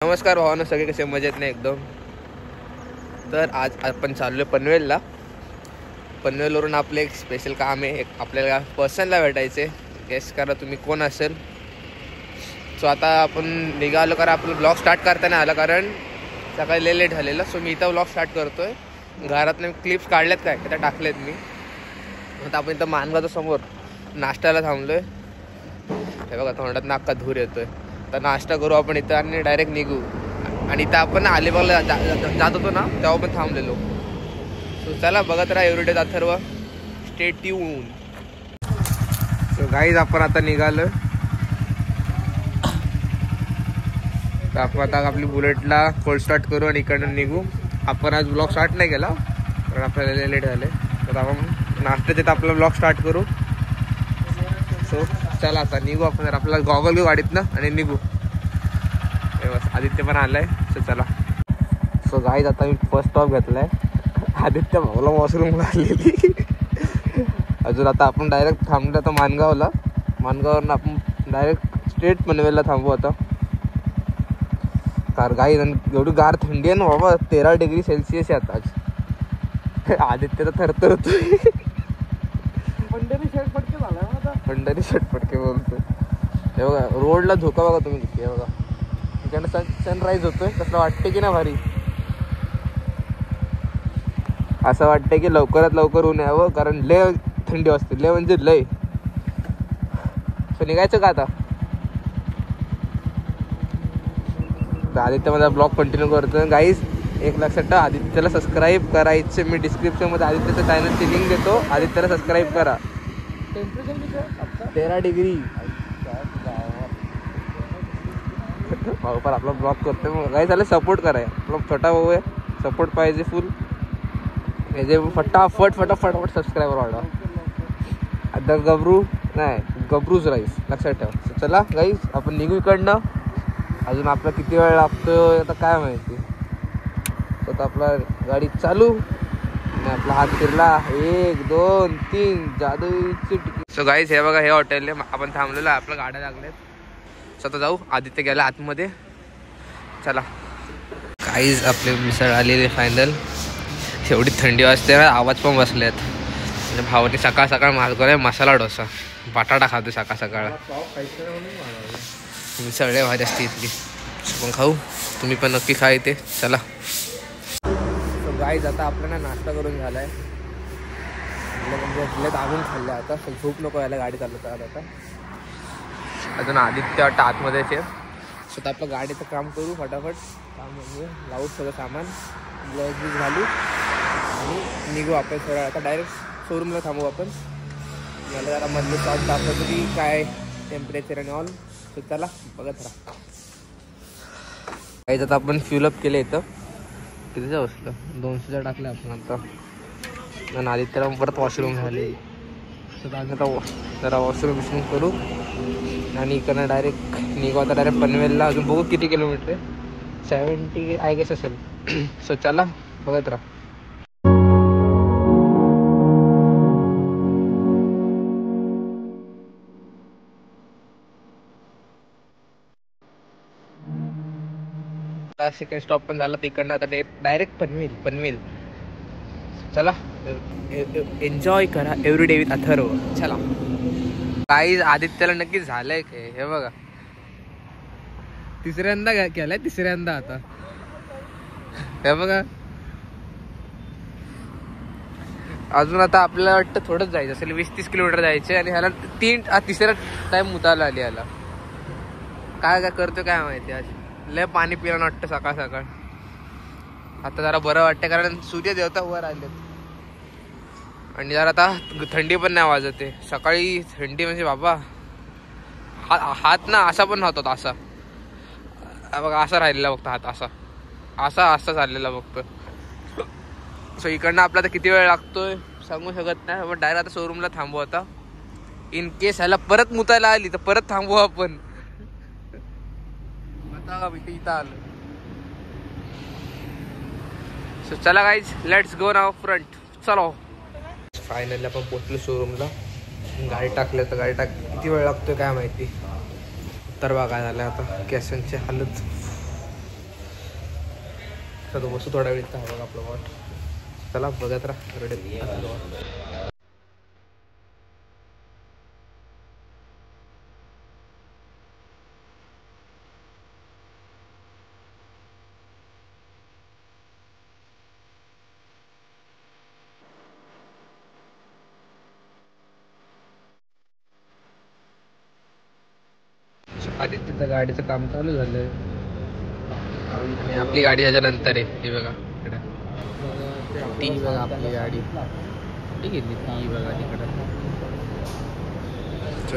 नमस्कार भावांनो, सगळे कसे मजेत नाही एकदम. तर आज आपण चाललो आहे पनवेलला. पनवेलवरून आपलं एक स्पेशल काम आहे. एक आपल्याला पर्सनला भेटायचे. गेस करा तुम्ही कोण असेल. सो आता आपण निघालो, कारण आपलं ब्लॉग स्टार्ट करता नाही आलं, कारण सकाळी लेट झालेलं. सो मी इथं ब्लॉग स्टार्ट करतो आहे. घरातले क्लिप्स काढल्यात काय त्या टाकलेत मी. आता आपण इथं मानगावच्या समोर नाश्त्याला थांबलो आहे. हे बघा, तोंडात नाका धूर येतोय. तर नाश्ता करू आपण इथं आणि डायरेक्ट निघू. आणि इथं आपण अलिबागला जात होतो ना, तेव्हा पण थांबलेलो. सो चला बघत राहा everyday Atharva. Stay tune. So guys आपण आता निघालो. तर आपण आता आपली बुलेटला कोल्ड स्टार्ट करू आणि इकडनं निघू. आपण आज ब्लॉग स्टार्ट नाही केला कारण आपल्याला लेट झाले. तर आपण नाश्त्याचे तर आपला ब्लॉग स्टार्ट करू. सो चला आता निघू आपण. जर आपल्याला गॉगल घेऊ गाडीत ना आणि निघू. बस आदित्य पण आलाय. सो चला. सो गाईज आता मी फर्स्ट स्टॉप घेतलाय. आदित्य भाऊला वॉशरूमला आलेली. अजून आता आपण डायरेक्ट थांबलो आता मानगावला. मानगाववरून आपण डायरेक्ट स्ट्रेट पनवेलला थांबू आता. कार गाईज एवढी गार थंडी आहे ना बाबा. 13 डिग्री सेल्सिअस आहे आता आज. आदित्य तर थरथरतोय. पंढरी षटपटके बोलतोय. हे बघा रोडला झोका बघा तुम्ही किती. हे बघा इकडनं सनराईज होतोय. कसं वाटते की ना भारी. असं वाटतंय की लवकरात लवकर ऊन यावं, कारण लय थंडी असते. लय म्हणजे लय. सो निघायचं का आता. आदित्य माझा ब्लॉग कंटिन्यू करतो. गाईज एक लक्षात ठेवा, आदित्यला सबस्क्राईब करायचे. मी डिस्क्रिप्शनमध्ये आदित्यचं चॅनलची लिंक देतो. आदित्यला सबस्क्राईब करा. 13 डिग्री भाऊ पण आपला ब्लॉग करतोय. मग काही झालं सपोर्ट कराय. आपला छोटा भाऊ आहे, सपोर्ट पाहिजे फुल. हे जे फटाफट सबस्क्रायबर वाढवा. आता गबरू नाही, गबरूज राईस लक्षात ठेवा. चला गाईज आपण निघू इकडनं. अजून आपला किती वेळ लागतोय आता काय माहिती. तर आपला गाडी चालू आणि आपला हात फिरला. 1 2 3 जादूची टिकीट. सो गाईज हे बघा, हे हॉटेल आहे. आपण थांबलेलो आहे. आपल्या गाड्या लागल्यात. स्वतः जाऊ. आदित्य गेला आतमध्ये. चला गाईज आपले मिसळ आलेले फायनल. एवढी थंडी वाजते ना, आवाज पण बसलेत. म्हणजे भावाने सकाळ सकाळ मागवलाय मसाला डोसा. बटाटा खातो सकाळ सकाळ. मिसळ लय भाजी असते इथली. पण खाऊ. तुम्ही पण नक्की खा इथे. चला. सो गाईज आता आपल्याला नाश्ता करून झालाय. म्हणजे दाबून खाल्लं आता. झोप नको यायला गाडी चालवता आता. अजून आदित्य वाटतं आतमध्येच आहे. स्वतः आपलं गाडीचं काम करू फटाफट. काम म्हणजे लावू सगळं सामान. ग्लोव्ज बीज घालू आणि निघू आपण थोडा. आता डायरेक्ट शोरूमला थांबू आपण. मला जरा मधले शॉप दाखवतो की काय टेम्परेचर आणि ऑल. सो चला बघत राहा. काहीच आता आपण फ्युलअप केलं इथं. कितीचं बसलं 200चं टाकलं आपण आता. आणि आदित्यला परत वॉशरूम झाले. तर आता जरा वॉशरूम करू आणि इकडनं डायरेक्ट निघू आता डायरेक्ट पनवेलला. अजून बघू किती किलोमीटर आहे. 70 आय गेस असेल. सो चला बघत राहा. सेकंड स्टॉप पण झाला तिकडनं. आता डायरेक्ट पनवेल. चला एन्जॉय करा एव्हरीडे विथ अथर्व. चला. काही आदित्यला नक्की झालंय काय. हे बघा तिसऱ्यांदा केलाय. तिसऱ्यांदा आता. हे बघा अजून आता आपल्याला वाटतं थोडंच जायचं असेल. 20-30 किलोमीटर जायचे. आणि ह्याला तिसरा टाइम मुताला आली. याला काय काय करतोय काय माहिती. आज लय पाणी पिलं वाटतं सकाळ सकाळ. आता जरा बरं वाटतं कारण सूर्य देवता वर आलेत. आणि जरा आता थंडी पण नाही वाजते. सकाळी थंडी म्हणजे बाबा हात ना असा पण राहतो. असा बघा असा राहिलेला बघतो हात. असा चाललेला बघतो. सो इकडनं आपला तर किती वेळ लागतोय सांगू शकत नाही. पण डायरेक्ट आता शोरूमला थांबू आता. इन केस ह्याला परत मुतायला आली तर परत थांबू आपण. आता इथं आलो. सो चला guys let's go now front. चलो. फायनली आपण पोचलो शोरूमला. गाडी टाकलं तर गाडी किती वेळ लागतोय काय माहिती. तर बघा झालं आता केसांची हालत. तर बसू थोडा वेळ आहे बघा आपलं वॉट. चला बघत राहा रेडी. आदित्यचं गाडीचं काम चालू झालंय आणि आपली गाडी याच्यानंतर आहे. ही बघा ती बघा आपली गाडी कुठे गेली ती बघा तिकडं.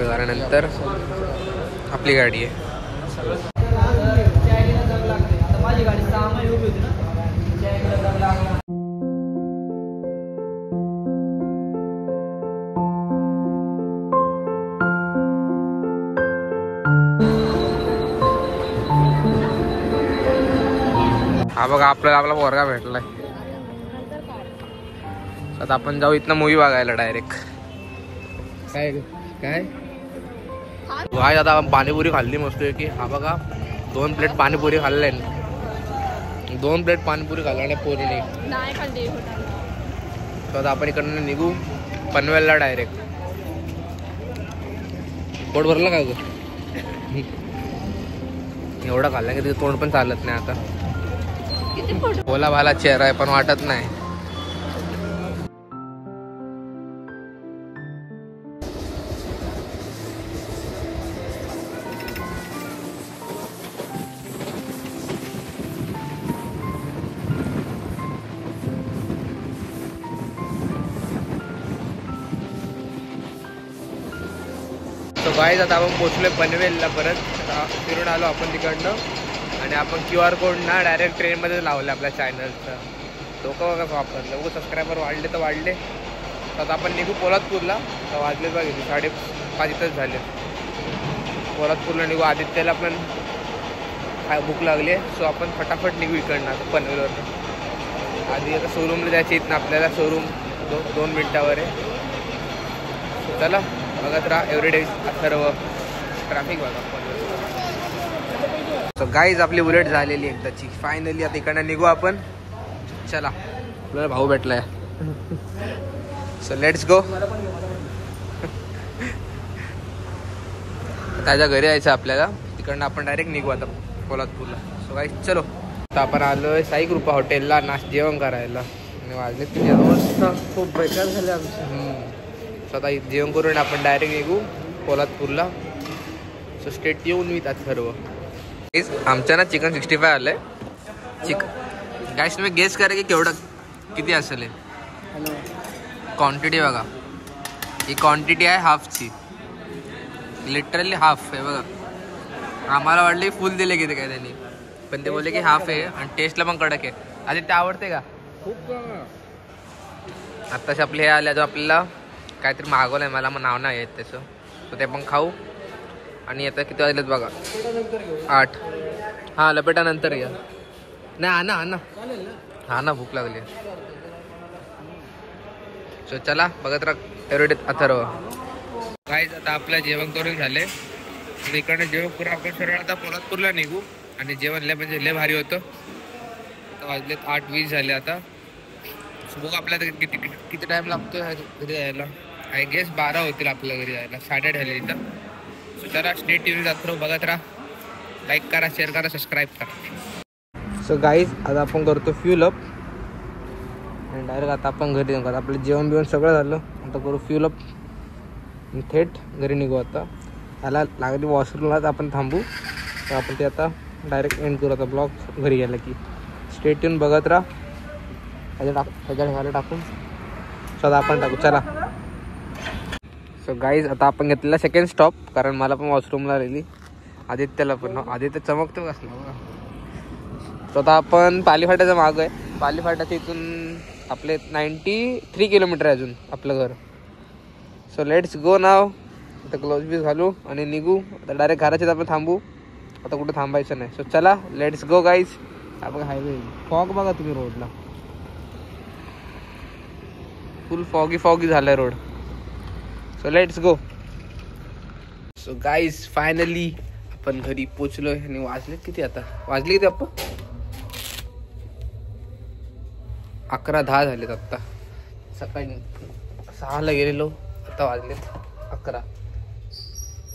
झाल्यानंतर आपली गाडी आहे. माझी गाडी उभी होती ना. हा बघा आपल्याला आपला पोरगा भेटलाय. आता आपण जाऊ इथनं मूवी बघायला डायरेक्ट. काय काय काय आता पाणीपुरी खाल्ली मस्त की. हा बघा 2 प्लेट पाणीपुरी खाल्ले. 2 प्लेट पाणीपुरी खाल्ल्याने पोरीने. तर आता आपण इकडनं निघू पनवेलला डायरेक्ट. पोट भरलं का ग? एवढं खाल्लं की तिथे तोंड पण चालत नाही आता. बोला भाला चेहरा आहे पण वाटत नाही. तो गाईज आता आपण पोचलोय पनवेलला. परत फिरून आलो आपण तिकडनं आणि आपण QR कोड ना डायरेक्ट ट्रेनमध्ये लावलं आपल्या चॅनलचं. डोकं बघा वापरलं. व सबस्क्रायबर वाढले तर वाढले. तर आता आपण निघू पोलादपूरला. तर वाजले बघा 5:30 इथंच झाले. पोलादपूरला निघू. आदित्यला पण भूक लागली आहे सो आपण फटाफट निघू इकडनं आता पनवेलवरनं. आधी आता शोरूमला जायचं इथनं आपल्याला. शोरूम 2 मिनटावर आहे. चला बघत राहा एव्हरीडे सर्व ट्रॅफिक बघा. सो गाईज आपली बुलेट झालेली एकदाची फायनली. आता इकडनं निघू आपण. चला आपल्याला भाऊ भेटलाय. So let's go. त्याच्या घरी यायचं आपल्याला. तिकडनं आपण डायरेक्ट निघू आता पोलादपूरला. सो गाईज चलो. आता आपण आलोय साई कृपा हॉटेलला जेवण करायला. आणि वाजले तुझ्या खूप बेकार झाले आमचे. सो आता जेवण करून आपण डायरेक्ट निघू पोलादपूरला. सो स्टेट येऊन मी त्यात सर्व. आमच्या ना चिकन 65 आलंय. गाईस तुम्ही गेस करा की केवढं किती असेल. क्वांटिटी बघा. ही क्वांटिटी आहे हाफची. लिटरली हाफ आहे बघा. आम्हाला वाटलं फुल दिले किती काय त्यांनी पण ते बोलले की हाफ आहे आणि टेस्टला पण कडक आहे. आधी ते आवडते का खूप. आत्ताच आपले हे आले जो आपल्याला काहीतरी मागवलं आहे. मला मग नाव नाही येत त्याचं. तर ते पण खाऊ. आणि आता किती वाजलेत बघा 8. हां लपेटानंतर या. नाही हा ना हा ना भूक लागली. सो चला बघत राहा एवढे अथर्व. काहीच आता आपलं जेवण करून झाले. इकडनं जेवण करून आपण सरळ आता पोलादपूरला निघू. आणि जेवण म्हणजे लय भारी होतं. आता वाजलेत 8:20 झाले आता. सो बघू आपल्याला किती टाईम लागतो घरी यायला. आय गेस 12 होतील आपल्या घरी यायला. 8:30 झाले इथं. सो जरा स्टेट टी व्ही जात राहू बघत राहा. लाईक करा शेअर करा सबस्क्राईब करा. सो गाईज आता आपण करतो फ्यूल अप आणि डायरेक्ट आता आपण घरी निघू. आपलं जेवण बिवण सगळं झालं. आता करू फ्यूल अप थेट घरी निघू. आता त्याला लागली वॉशरूमला तर आपण थांबू. तर आपण ते आता डायरेक्ट एंड करू आता ब्लॉग घरी गेला की. स्टेट येऊन बघत राहा. त्याच्या ठेवायला टाकून सो आता आपण टाकू. चला. सो गाईज आता आपण घेतलेला सेकंड स्टॉप कारण मला पण वॉशरूमला राहिली. आदित्यला पण. आदित्य चमकतो कसला बघा. सो आता आपण पालीफाट्याचं माग आहे. पालीफाट्याच्या इथून आपले 93 किलोमीटर आहे अजून आपलं घर. सो लेट्स गो नाव. आता ग्लोव्ज बीज घालू आणि निघू. आता डायरेक्ट घराच्यात आपण थांबू. आता कुठं थांबायचं नाही. सो चला लेट्स गो गाईज. आपण हायवे फॉग बघा तुम्ही रोडला. फुल फॉगी झालाय road. So let's go. So guys finally आपण घरी पोचलोय. आणि वाजले किती आता वाजले किती आपण 11:10 झालेत आत्ता. सकाळी 6ला गेलेलो, आता वाजलेत 11.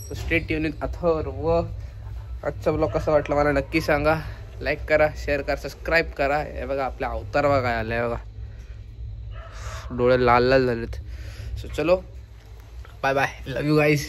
So stay tune with Atharva. आजचा ब्लॉग कसा वाटला मला नक्की सांगा. लाईक करा, शेअर करा, सबस्क्राईब करा. हे बघा आपल्या अवतार बघा काय आलाय बघा, डोळे लाल लाल झालेत. सो चलो bye bye, love you guys.